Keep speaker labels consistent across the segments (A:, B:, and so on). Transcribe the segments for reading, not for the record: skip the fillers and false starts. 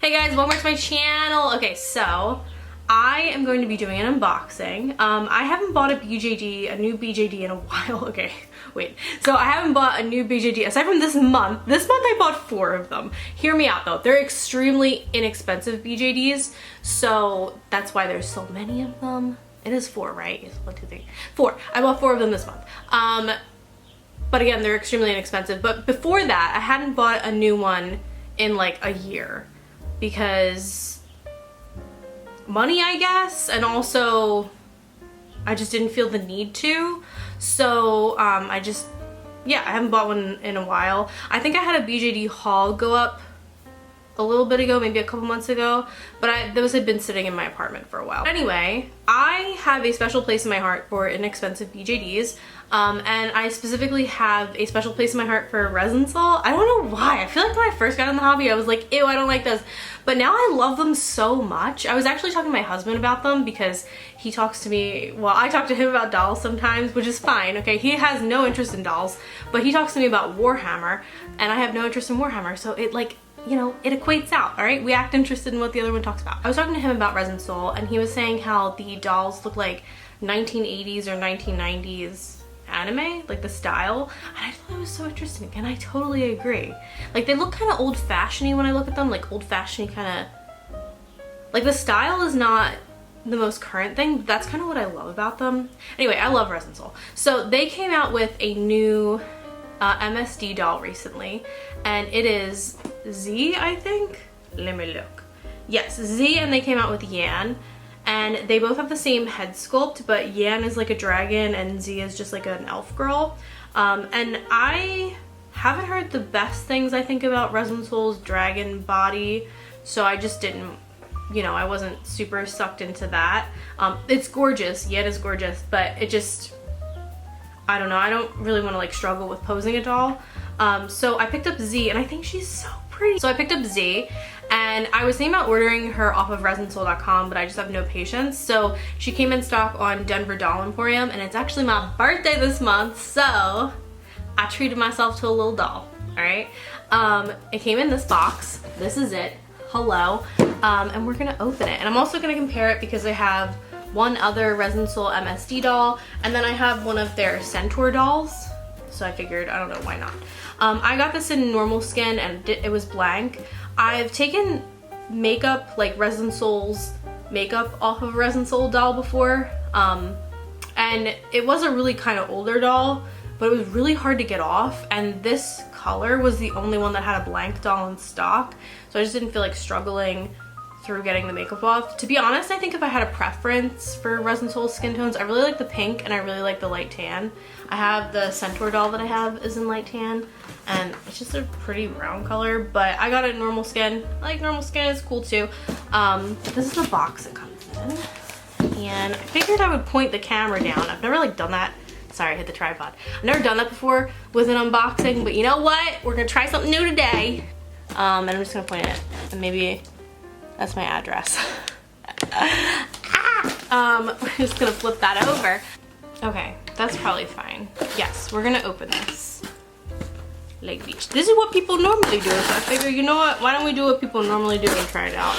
A: Hey guys, welcome back to my channel. Okay, so I am going to be doing an unboxing. I haven't bought a BJD, a new BJD in a while. Okay, wait. So I haven't bought a new BJD aside from this month. This month I bought 4 of them. Hear me out though. They're extremely inexpensive BJDs, so that's why there's so many of them. It is 4, right? It's 1, 2, 3, 4. I bought 4 of them this month. But again, they're extremely inexpensive. But before that, I hadn't bought a new one in like a year because money, I guess, and also I just didn't feel the need to. So I haven't bought one in a while. I think I had a BJD haul go up a little bit ago, maybe a couple months ago, but those had been sitting in my apartment for a while. Anyway, I have a special place in my heart for inexpensive BJDs, and I specifically have a special place in my heart for ResinSoul. I don't know why. I feel like when I first got in the hobby, I was like, ew, I don't like those. But now I love them so much. I was actually talking to my husband about them because he talks to me, well, I talk to him about dolls sometimes, which is fine, okay? He has no interest in dolls, but he talks to me about Warhammer, and I have no interest in Warhammer, so it like, you know, it equates out, all right? We act interested in what the other one talks about. I was talking to him about ResinSoul, and he was saying how the dolls look like 1980s or 1990s anime, like the style, and I thought it was so interesting, and I totally agree. Like, they look kind of old-fashioned-y when I look at them, like old-fashioned kind of, like the style is not the most current thing, but that's kind of what I love about them. Anyway, I love ResinSoul. So they came out with a new MSD doll recently, and it is Z, I think? Let me look. Yes, Z, and they came out with Yan, and they both have the same head sculpt, but Yan is like a dragon and Z is just like an elf girl. And I haven't heard the best things, I think, about ResinSoul's dragon body, so I just didn't, you know, I wasn't super sucked into that. It's gorgeous, Yan is gorgeous, but it just, I don't know, I don't really want to like struggle with posing a doll. So I picked up Z, and I think she's so pretty. So I picked up Z, and I was thinking about ordering her off of ResinSoul.com, but I just have no patience. So she came in stock on Denver Doll Emporium, and it's actually my birthday this month, so I treated myself to a little doll, all right? It came in this box. This is it. Hello. And we're gonna open it. And I'm also gonna compare it because I have one other ResinSoul MSD doll, and then I have one of their Centaur dolls. So I figured, I don't know, why not? I got this in normal skin, and it was blank. I've taken makeup, like ResinSoul's makeup off of a ResinSoul doll before, and it was a really kind of older doll, but it was really hard to get off, and this color was the only one that had a blank doll in stock, so I just didn't feel like struggling through getting the makeup off. To be honest, I think if I had a preference for ResinSoul skin tones, I really like the pink and I really like the light tan. I have the Centaur doll that I have is in light tan, and it's just a pretty brown color, but I got it in normal skin. I like normal skin, it's cool too. This is the box it comes in, and I figured I would point the camera down. I've never like done that. Sorry, I hit the tripod. I've never done that before with an unboxing, but you know what? We're gonna try something new today. And I'm just gonna point it, and maybe that's my address. We're just gonna flip that over. Okay, that's probably fine. Yes, we're gonna open this like this. This is what people normally do, so I figure, you know what? Why don't we do what people normally do and try it out?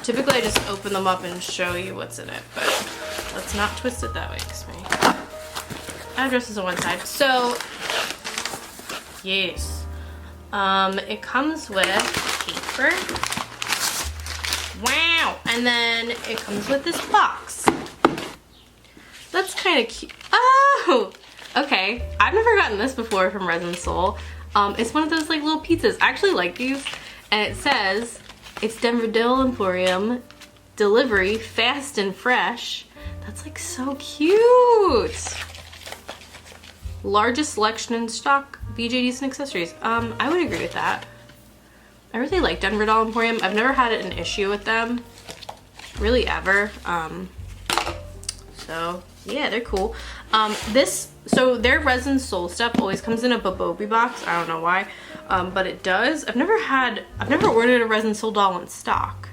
A: Typically I just open them up and show you what's in it, but let's not twist it that way, because my address is on one side. So, yes. It comes with paper. Wow! And then it comes with this box. That's kind of cute. Oh! Okay. I've never gotten this before from ResinSoul. It's one of those like little pizzas. I actually like these. And it says, it's Denver Doll Emporium delivery, fast and fresh. That's like so cute. Largest selection in stock, BJDs and accessories. I would agree with that. I really like Denver Doll Emporium. I've never had an issue with them, really ever. So yeah, they're cool. So their ResinSoul stuff always comes in a Babobi box. I don't know why, but it does. I've never ordered a ResinSoul doll in stock.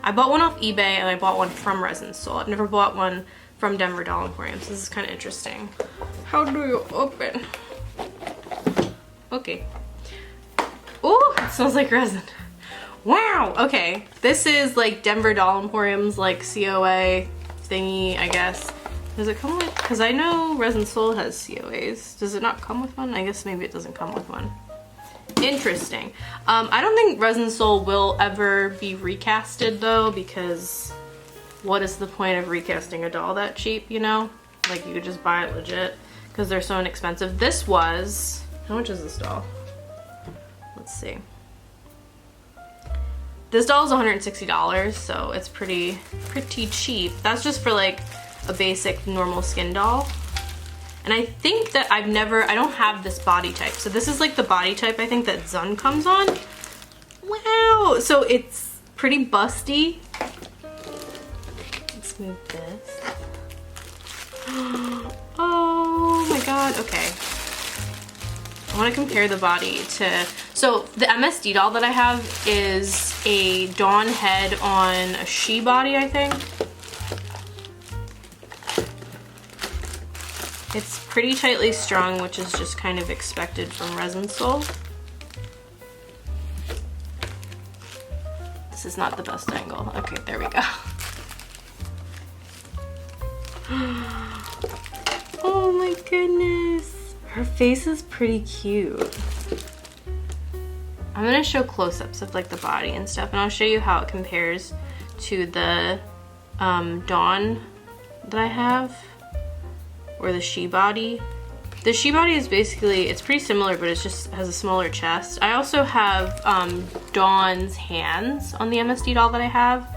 A: I bought one off eBay and I bought one from ResinSoul. I've never bought one from Denver Doll Emporium, so this is kind of interesting. How do you open? Okay. Oh, it smells like resin. Wow, okay. This is like Denver Doll Emporium's like COA thingy, I guess. Does it come with, because I know ResinSoul has COAs. Does it not come with one? I guess maybe it doesn't come with one. Interesting. I don't think ResinSoul will ever be recasted though, because what is the point of recasting a doll that cheap, you know? Like you could just buy it legit because they're so inexpensive. This was, how much is this doll? Let's see. This doll is $160, so it's pretty cheap. That's just for like a basic normal skin doll. And I think that I don't have this body type. So this is like the body type I think that Zun comes on. Wow, so it's pretty busty. Let's move this. Oh my God, okay. I want to compare the body to, so the MSD doll that I have is a Dawn head on a she body, I think. It's pretty tightly strung, which is just kind of expected from ResinSoul. This is not the best angle. Okay, there we go. Oh my goodness. Her face is pretty cute. I'm gonna show close-ups of like the body and stuff, and I'll show you how it compares to the Dawn that I have. Or the she body. The she body is basically, it's pretty similar, but it just has a smaller chest. I also have Dawn's hands on the MSD doll that I have,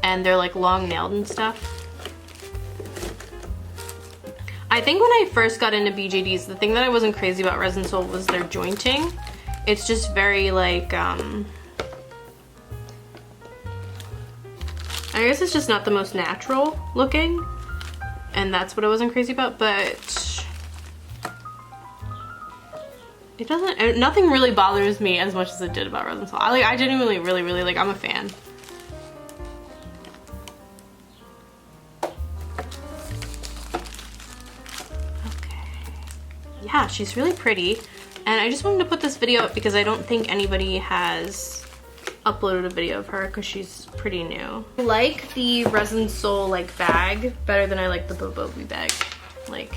A: and they're like long nailed and stuff. I think when I first got into BJDs, the thing that I wasn't crazy about ResinSoul was their jointing. It's just very like, I guess it's just not the most natural looking. And that's what I wasn't crazy about, but it doesn't, nothing really bothers me as much as it did about ResinSoul. I genuinely really like, I'm a fan. Okay. Yeah, she's really pretty. And I just wanted to put this video up because I don't think anybody has uploaded a video of her because she's pretty new. I like the ResinSoul like bag better than I like the BJD bag. Like,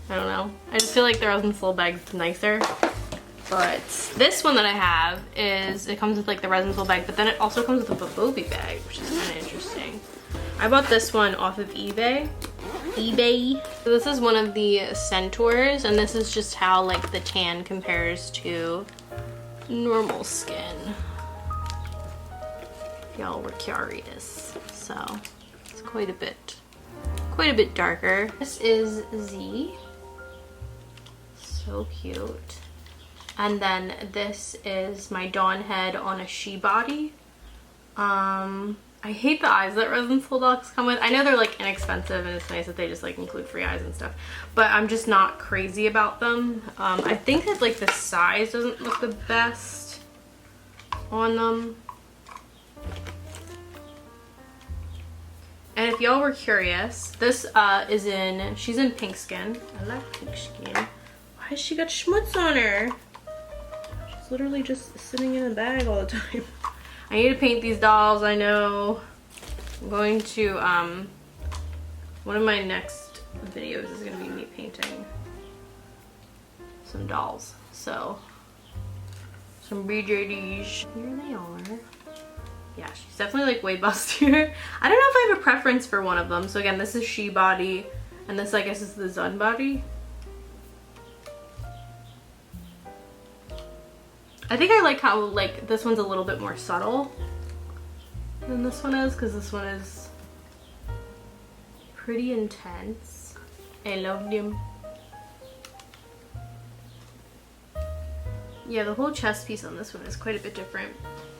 A: I don't know. I just feel like the ResinSoul bag's nicer. But this one that I have is, it comes with like the ResinSoul bag, but then it also comes with a BJD bag, which is kind of interesting. I bought this one off of eBay. So this is one of the Centaurs, and this is just how like the tan compares to normal skin. Y'all were curious, so it's quite a bit darker. This is Z, so cute. And then this is my Dawn head on a she body. I hate the eyes that ResinSoul dolls come with. I know they're like inexpensive and it's nice that they just like include free eyes and stuff, but I'm just not crazy about them. I think that like the size doesn't look the best on them. And if y'all were curious, this she's in pink skin. I like pink skin. Why has she got schmutz on her? She's literally just sitting in a bag all the time. I need to paint these dolls, I know. I'm going to, one of my next videos is gonna be me painting some dolls. So, some BJDs. Here they are. Yeah, she's definitely like way bustier. I don't know if I have a preference for one of them. So again, this is she body, and this I guess is the Zun body. I think I like how like this one's a little bit more subtle than this one is, because this one is pretty intense. I love them. Yeah, the whole chest piece on this one is quite a bit different.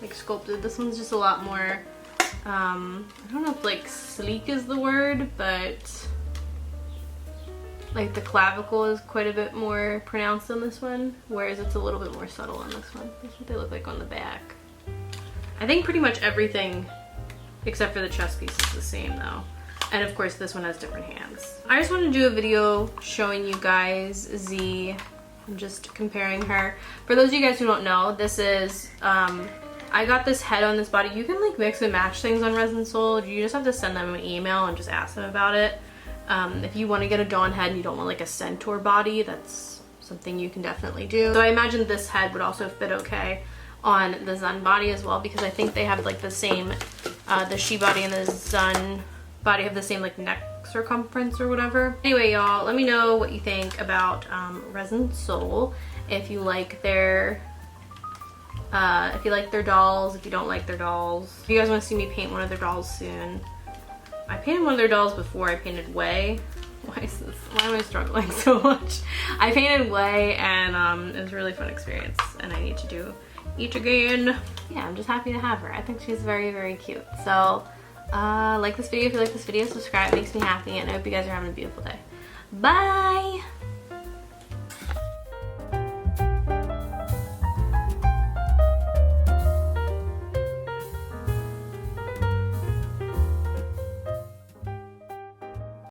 A: Like sculpted. This one's just a lot more, I don't know if like sleek is the word, but like the clavicle is quite a bit more pronounced on this one, whereas it's a little bit more subtle on this one. That's what they look like on the back. I think pretty much everything except for the chest piece is the same though. And of course this one has different hands. I just want to do a video showing you guys Z. I'm just comparing her. For those of you guys who don't know, this is, I I got this head on this body. You can like mix and match things on ResinSoul. You just have to send them an email and just ask them about it. If you want to get a Dawn head and you don't want like a centaur body, that's something you can definitely do. So I imagine this head would also fit okay on the Zun body as well, because I think they have like the same, the she body and the Zun body have the same like neck circumference or whatever. Anyway, y'all, let me know what you think about ResinSoul. If you like their dolls, if you don't like their dolls. If you guys want to see me paint one of their dolls soon. I painted one of their dolls before. I painted Way. Why am I struggling so much? I painted Way, and it was a really fun experience, and I need to do each again. Yeah, I'm just happy to have her. I think she's very, very cute. So like this video if you like this video, subscribe, it makes me happy, and I hope you guys are having a beautiful day. Bye!